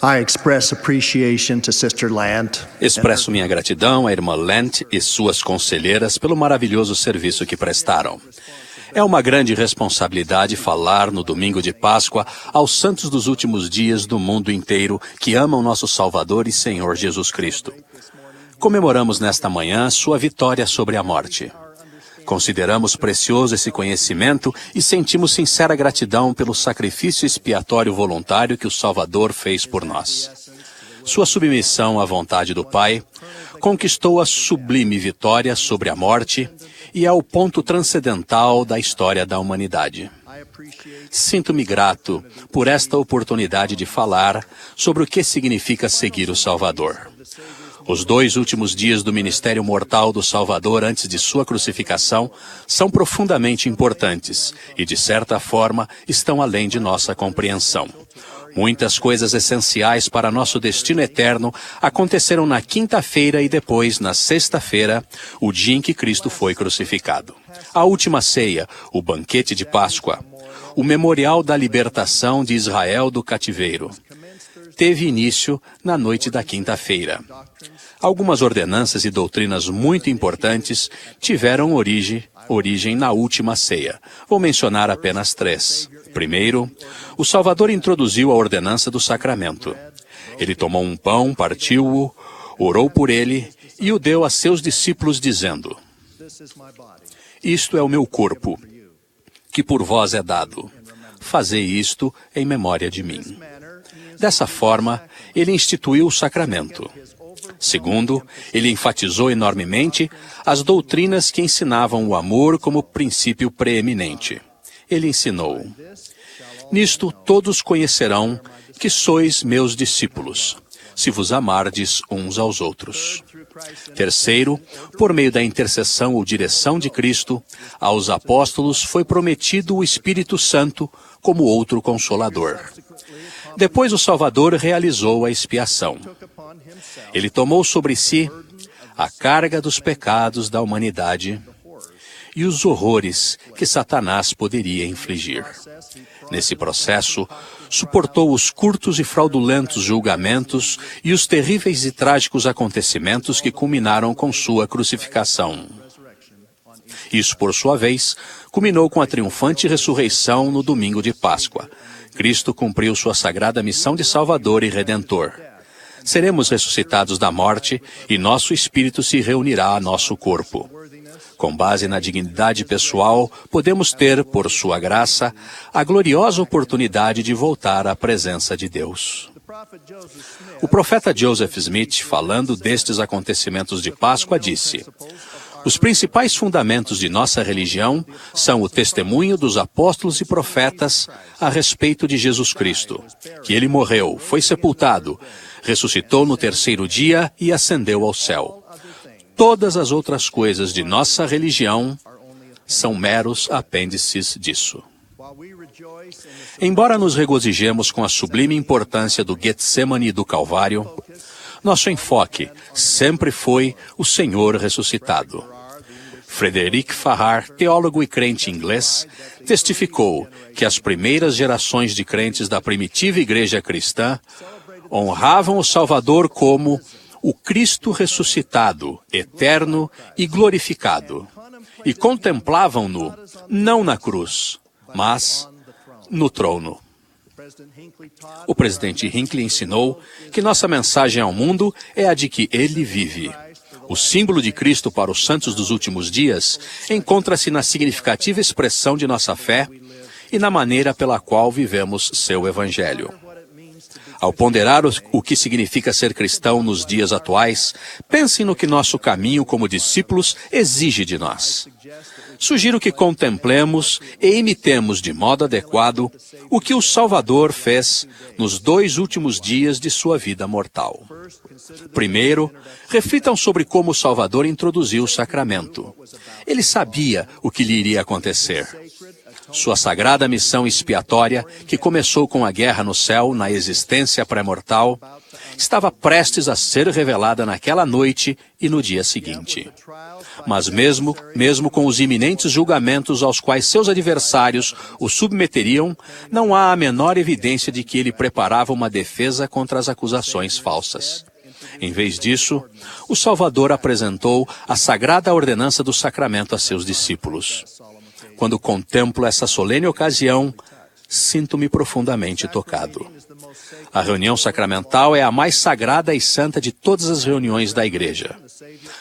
I express appreciation to Sister Lant. Expresso minha gratidão à irmã Lent e suas conselheiras pelo maravilhoso serviço que prestaram. É uma grande responsabilidade falar no domingo de Páscoa aos santos dos últimos dias do mundo inteiro que amam nosso Salvador e Senhor Jesus Cristo. Comemoramos nesta manhã sua vitória sobre a morte. Consideramos precioso esse conhecimento e sentimos sincera gratidão pelo sacrifício expiatório voluntário que o Salvador fez por nós. Sua submissão à vontade do Pai conquistou a sublime vitória sobre a morte e é o ponto transcendental da história da humanidade. Sinto-me grato por esta oportunidade de falar sobre o que significa seguir o Salvador. Os 2 últimos dias do ministério mortal do Salvador antes de sua crucificação são profundamente importantes e, de certa forma, estão além de nossa compreensão. Muitas coisas essenciais para nosso destino eterno aconteceram na quinta-feira e depois na sexta-feira, o dia em que Cristo foi crucificado. A última ceia, o banquete de Páscoa, o memorial da libertação de Israel do cativeiro, teve início na noite da quinta-feira. Algumas ordenanças e doutrinas muito importantes tiveram origem na última ceia. Vou mencionar apenas 3. Primeiro, o Salvador introduziu a ordenança do sacramento. Ele tomou um pão, partiu-o, orou por ele e o deu a seus discípulos, dizendo: Isto é o meu corpo, que por vós é dado. Fazei isto em memória de mim. Dessa forma, ele instituiu o sacramento. Segundo, ele enfatizou enormemente as doutrinas que ensinavam o amor como princípio preeminente. Ele ensinou: Nisto todos conhecerão que sois meus discípulos, se vos amardes uns aos outros. Terceiro, por meio da intercessão ou direção de Cristo, aos apóstolos foi prometido o Espírito Santo como outro consolador. Depois o Salvador realizou a expiação. Ele tomou sobre si a carga dos pecados da humanidade e os horrores que Satanás poderia infligir. Nesse processo, suportou os curtos e fraudulentos julgamentos e os terríveis e trágicos acontecimentos que culminaram com sua crucificação. Isso, por sua vez, culminou com a triunfante ressurreição no domingo de Páscoa. Cristo cumpriu sua sagrada missão de Salvador e Redentor. Seremos ressuscitados da morte e nosso espírito se reunirá a nosso corpo. Com base na dignidade pessoal, podemos ter, por sua graça, a gloriosa oportunidade de voltar à presença de Deus. O profeta Joseph Smith, falando destes acontecimentos de Páscoa, disse: Os principais fundamentos de nossa religião são o testemunho dos apóstolos e profetas a respeito de Jesus Cristo, que ele morreu, foi sepultado, ressuscitou no 3º dia e ascendeu ao céu. Todas as outras coisas de nossa religião são meros apêndices disso. Embora nos regozijemos com a sublime importância do Getsemane e do Calvário, nosso enfoque sempre foi o Senhor ressuscitado. Frederic Farrar, teólogo e crente inglês, testificou que as primeiras gerações de crentes da primitiva igreja cristã honravam o Salvador como o Cristo ressuscitado, eterno e glorificado, e contemplavam-no não na cruz, mas no trono. O presidente Hinckley ensinou que nossa mensagem ao mundo é a de que ele vive. O símbolo de Cristo para os santos dos últimos dias encontra-se na significativa expressão de nossa fé e na maneira pela qual vivemos seu evangelho. Ao ponderar o que significa ser cristão nos dias atuais, pensem no que nosso caminho como discípulos exige de nós. Sugiro que contemplemos e imitemos de modo adequado o que o Salvador fez nos 2 últimos dias de sua vida mortal. Primeiro, reflitam sobre como o Salvador introduziu o sacramento. Ele sabia o que lhe iria acontecer. Sua sagrada missão expiatória, que começou com a guerra no céu, na existência pré-mortal, estava prestes a ser revelada naquela noite e no dia seguinte. Mas mesmo com os iminentes julgamentos aos quais seus adversários o submeteriam, não há a menor evidência de que ele preparava uma defesa contra as acusações falsas. Em vez disso, o Salvador apresentou a sagrada ordenança do sacramento a seus discípulos. Quando contemplo essa solene ocasião, sinto-me profundamente tocado. A reunião sacramental é a mais sagrada e santa de todas as reuniões da Igreja.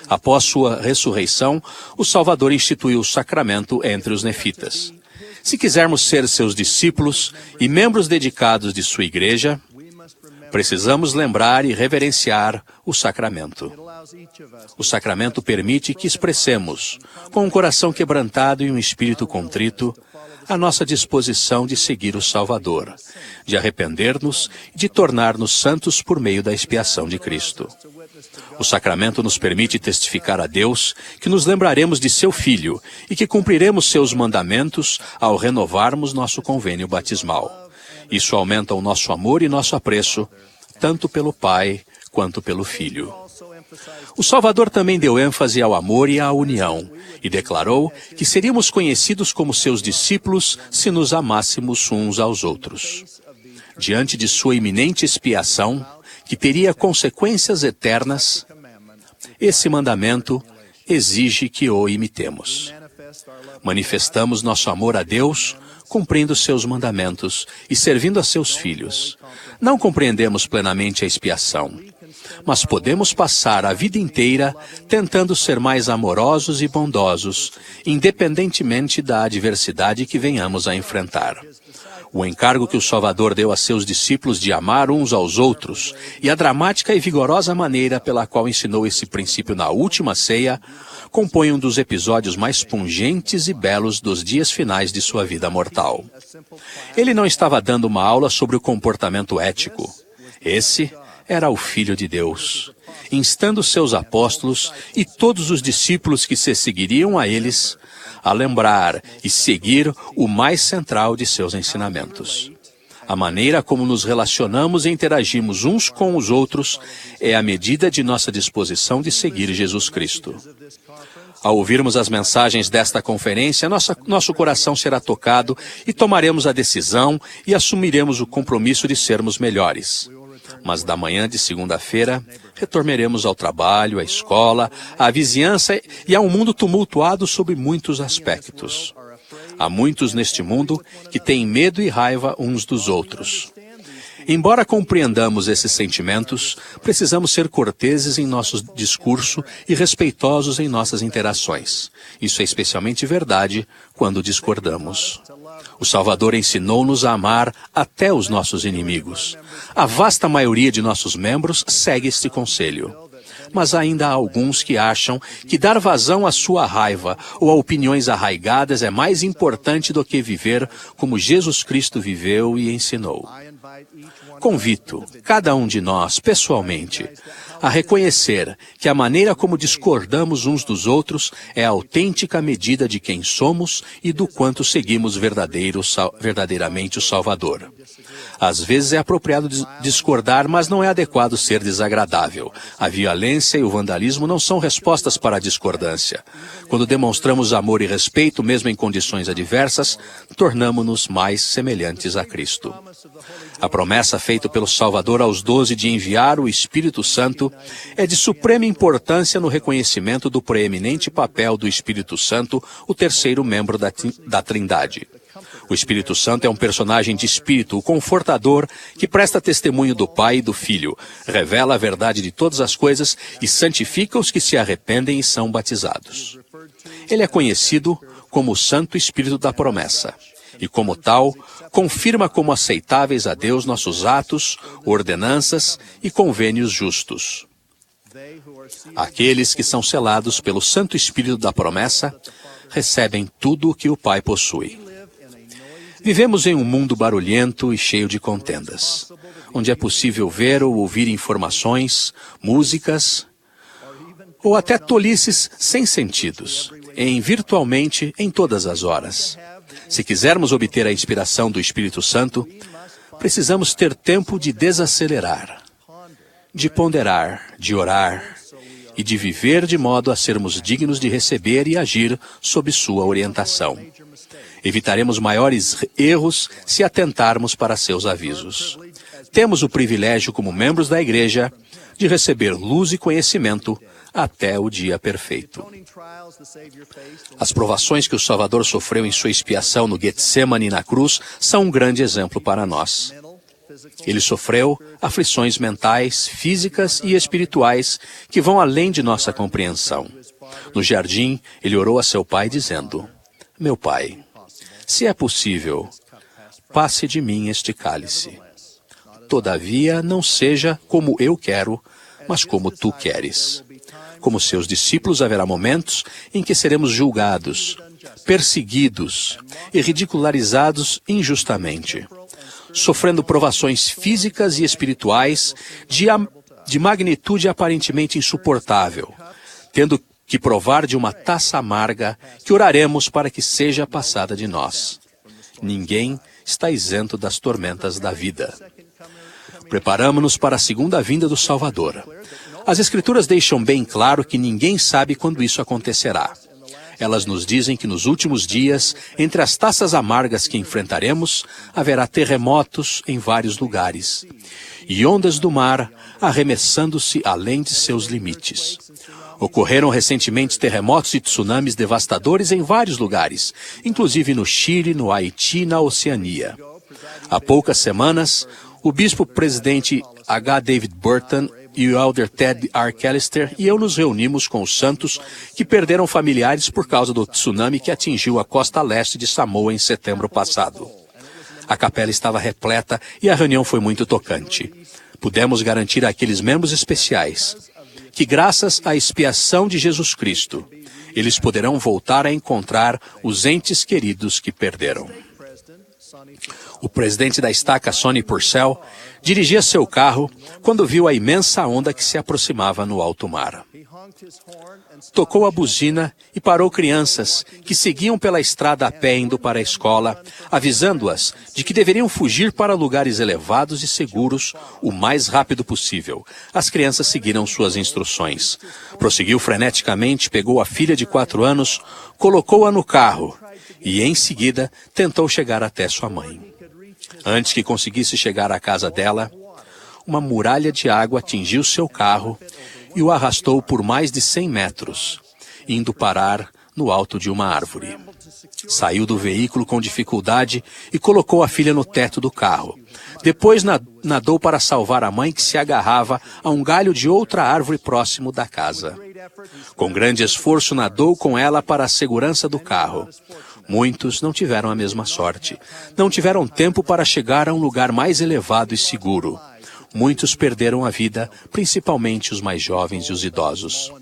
Após sua ressurreição, o Salvador instituiu o sacramento entre os nefitas. Se quisermos ser seus discípulos e membros dedicados de sua Igreja, precisamos lembrar e reverenciar o sacramento. O sacramento permite que expressemos, com um coração quebrantado e um espírito contrito, a nossa disposição de seguir o Salvador, de arrepender-nos e de tornar-nos santos por meio da expiação de Cristo. O sacramento nos permite testificar a Deus que nos lembraremos de seu Filho e que cumpriremos seus mandamentos ao renovarmos nosso convênio batismal. Isso aumenta o nosso amor e nosso apreço, tanto pelo Pai quanto pelo Filho. O Salvador também deu ênfase ao amor e à união, e declarou que seríamos conhecidos como seus discípulos se nos amássemos uns aos outros. Diante de sua iminente expiação, que teria consequências eternas, esse mandamento exige que o imitemos. Manifestamos nosso amor a Deus, cumprindo seus mandamentos e servindo a seus filhos. Não compreendemos plenamente a expiação, mas podemos passar a vida inteira tentando ser mais amorosos e bondosos, independentemente da adversidade que venhamos a enfrentar. O encargo que o Salvador deu a seus discípulos de amar uns aos outros e a dramática e vigorosa maneira pela qual ensinou esse princípio na última ceia compõe um dos episódios mais pungentes e belos dos dias finais de sua vida mortal. Ele não estava dando uma aula sobre o comportamento ético. Esse era o Filho de Deus, instando seus apóstolos e todos os discípulos que se seguiriam a eles a lembrar e seguir o mais central de seus ensinamentos. A maneira como nos relacionamos e interagimos uns com os outros é a medida de nossa disposição de seguir Jesus Cristo. Ao ouvirmos as mensagens desta conferência, nosso coração será tocado e tomaremos a decisão e assumiremos o compromisso de sermos melhores. Mas da manhã de segunda-feira, retornaremos ao trabalho, à escola, à vizinhança e a um mundo tumultuado sob muitos aspectos. Há muitos neste mundo que têm medo e raiva uns dos outros. Embora compreendamos esses sentimentos, precisamos ser corteses em nosso discurso e respeitosos em nossas interações. Isso é especialmente verdade quando discordamos. O Salvador ensinou-nos a amar até os nossos inimigos. A vasta maioria de nossos membros segue este conselho. Mas ainda há alguns que acham que dar vazão à sua raiva ou a opiniões arraigadas é mais importante do que viver como Jesus Cristo viveu e ensinou. Convido cada um de nós, pessoalmente, a reconhecer que a maneira como discordamos uns dos outros é a autêntica medida de quem somos e do quanto seguimos verdadeiramente o Salvador. Às vezes é apropriado discordar, mas não é adequado ser desagradável. A violência e o vandalismo não são respostas para a discordância. Quando demonstramos amor e respeito, mesmo em condições adversas, tornamo-nos mais semelhantes a Cristo. A promessa feita pelo Salvador aos 12 de enviar o Espírito Santo é de suprema importância no reconhecimento do preeminente papel do Espírito Santo, o terceiro membro da Trindade. O Espírito Santo é um personagem de espírito, o confortador, que presta testemunho do Pai e do Filho, revela a verdade de todas as coisas e santifica os que se arrependem e são batizados. Ele é conhecido como o Santo Espírito da Promessa, e como tal, confirma como aceitáveis a Deus nossos atos, ordenanças e convênios justos. Aqueles que são selados pelo Santo Espírito da Promessa recebem tudo o que o Pai possui. Vivemos em um mundo barulhento e cheio de contendas, onde é possível ver ou ouvir informações, músicas ou até tolices sem sentidos, virtualmente em todas as horas. Se quisermos obter a inspiração do Espírito Santo, precisamos ter tempo de desacelerar, de ponderar, de orar e de viver de modo a sermos dignos de receber e agir sob sua orientação. Evitaremos maiores erros se atentarmos para seus avisos. Temos o privilégio, como membros da Igreja, de receber luz e conhecimento até o dia perfeito. As provações que o Salvador sofreu em sua expiação no Getsemane e na cruz são um grande exemplo para nós. Ele sofreu aflições mentais, físicas e espirituais que vão além de nossa compreensão. No jardim, ele orou a seu pai dizendo: Meu pai, se é possível, passe de mim este cálice. Todavia, não seja como eu quero, mas como tu queres. Como seus discípulos, haverá momentos em que seremos julgados, perseguidos e ridicularizados injustamente, sofrendo provações físicas e espirituais de magnitude aparentemente insuportável, tendo que provar de uma taça amarga que oraremos para que seja passada de nós. Ninguém está isento das tormentas da vida. Preparamo-nos para a segunda vinda do Salvador. As Escrituras deixam bem claro que ninguém sabe quando isso acontecerá. Elas nos dizem que nos últimos dias, entre as taças amargas que enfrentaremos, haverá terremotos em vários lugares e ondas do mar arremessando-se além de seus limites. Ocorreram recentemente terremotos e tsunamis devastadores em vários lugares, inclusive no Chile, no Haiti e na Oceania. Há poucas semanas, o bispo-presidente H. David Burton e o elder Ted Arcallister e eu nos reunimos com os santos que perderam familiares por causa do tsunami que atingiu a costa leste de Samoa em setembro passado. A capela estava repleta e a reunião foi muito tocante. Pudemos garantir àqueles membros especiais que, graças à expiação de Jesus Cristo, eles poderão voltar a encontrar os entes queridos que perderam. O presidente da estaca, Sonny Purcell, dirigia seu carro quando viu a imensa onda que se aproximava no alto mar. Tocou a buzina e parou crianças que seguiam pela estrada a pé indo para a escola, avisando-as de que deveriam fugir para lugares elevados e seguros o mais rápido possível. As crianças seguiram suas instruções. Prosseguiu freneticamente, pegou a filha de 4 anos, colocou-a no carro e, em seguida, tentou chegar até sua mãe. Antes que conseguisse chegar à casa dela, uma muralha de água atingiu seu carro e o arrastou por mais de 100 metros, indo parar no alto de uma árvore. Saiu do veículo com dificuldade e colocou a filha no teto do carro. Depois nadou para salvar a mãe que se agarrava a um galho de outra árvore próximo da casa. Com grande esforço, nadou com ela para a segurança do carro. Muitos não tiveram a mesma sorte. Não tiveram tempo para chegar a um lugar mais elevado e seguro. Muitos perderam a vida, principalmente os mais jovens e os idosos.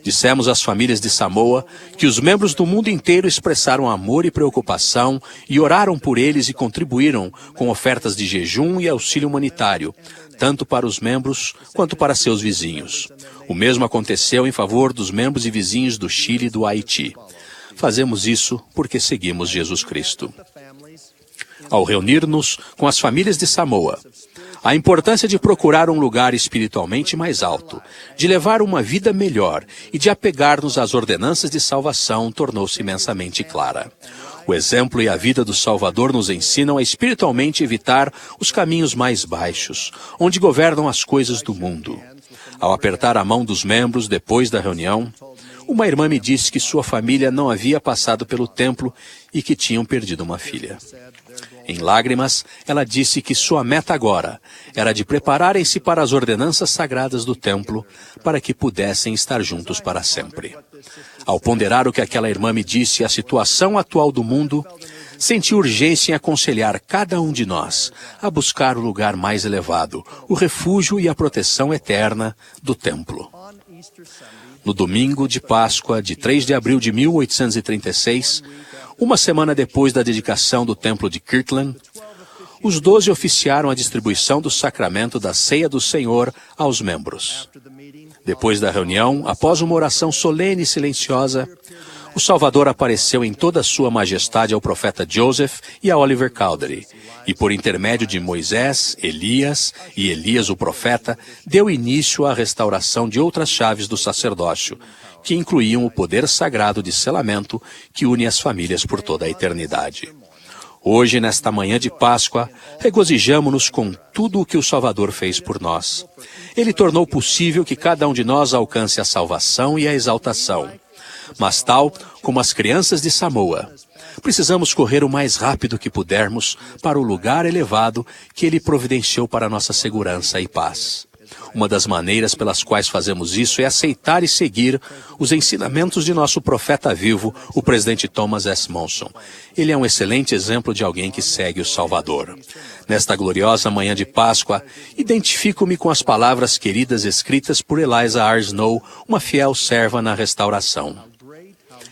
Dissemos às famílias de Samoa que os membros do mundo inteiro expressaram amor e preocupação e oraram por eles e contribuíram com ofertas de jejum e auxílio humanitário, tanto para os membros quanto para seus vizinhos. O mesmo aconteceu em favor dos membros e vizinhos do Chile e do Haiti. Fazemos isso porque seguimos Jesus Cristo. Ao reunir-nos com as famílias de Samoa, a importância de procurar um lugar espiritualmente mais alto, de levar uma vida melhor e de apegar-nos às ordenanças de salvação tornou-se imensamente clara. O exemplo e a vida do Salvador nos ensinam a espiritualmente evitar os caminhos mais baixos, onde governam as coisas do mundo. Ao apertar a mão dos membros depois da reunião, uma irmã me disse que sua família não havia passado pelo templo e que tinham perdido uma filha. Em lágrimas, ela disse que sua meta agora era de prepararem-se para as ordenanças sagradas do templo para que pudessem estar juntos para sempre. Ao ponderar o que aquela irmã me disse e a situação atual do mundo, senti urgência em aconselhar cada um de nós a buscar o lugar mais elevado, o refúgio e a proteção eterna do templo. No domingo de Páscoa, de 3 de abril de 1836, uma semana depois da dedicação do templo de Kirtland, os 12 oficiaram a distribuição do sacramento da Ceia do Senhor aos membros. Depois da reunião, após uma oração solene e silenciosa, O Salvador apareceu em toda a sua majestade ao profeta Joseph e a Oliver Cowdery, e por intermédio de Moisés, Elias e Elias o profeta, deu início à restauração de outras chaves do sacerdócio, que incluíam o poder sagrado de selamento que une as famílias por toda a eternidade. Hoje, nesta manhã de Páscoa, regozijamo-nos com tudo o que o Salvador fez por nós. Ele tornou possível que cada um de nós alcance a salvação e a exaltação. Mas tal como as crianças de Samoa, precisamos correr o mais rápido que pudermos para o lugar elevado que Ele providenciou para nossa segurança e paz. Uma das maneiras pelas quais fazemos isso é aceitar e seguir os ensinamentos de nosso profeta vivo, o presidente Thomas S. Monson. Ele é um excelente exemplo de alguém que segue o Salvador. Nesta gloriosa manhã de Páscoa, identifico-me com as palavras queridas escritas por Eliza R. Snow, uma fiel serva na restauração.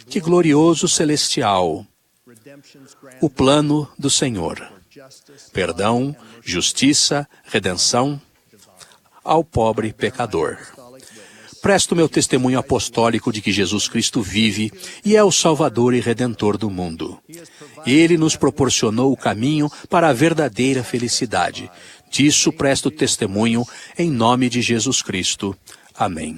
Que glorioso celestial, o plano do Senhor. Perdão, justiça, redenção ao pobre pecador. Presto meu testemunho apostólico de que Jesus Cristo vive e é o Salvador e Redentor do mundo. Ele nos proporcionou o caminho para a verdadeira felicidade. Disso presto testemunho em nome de Jesus Cristo. Amém.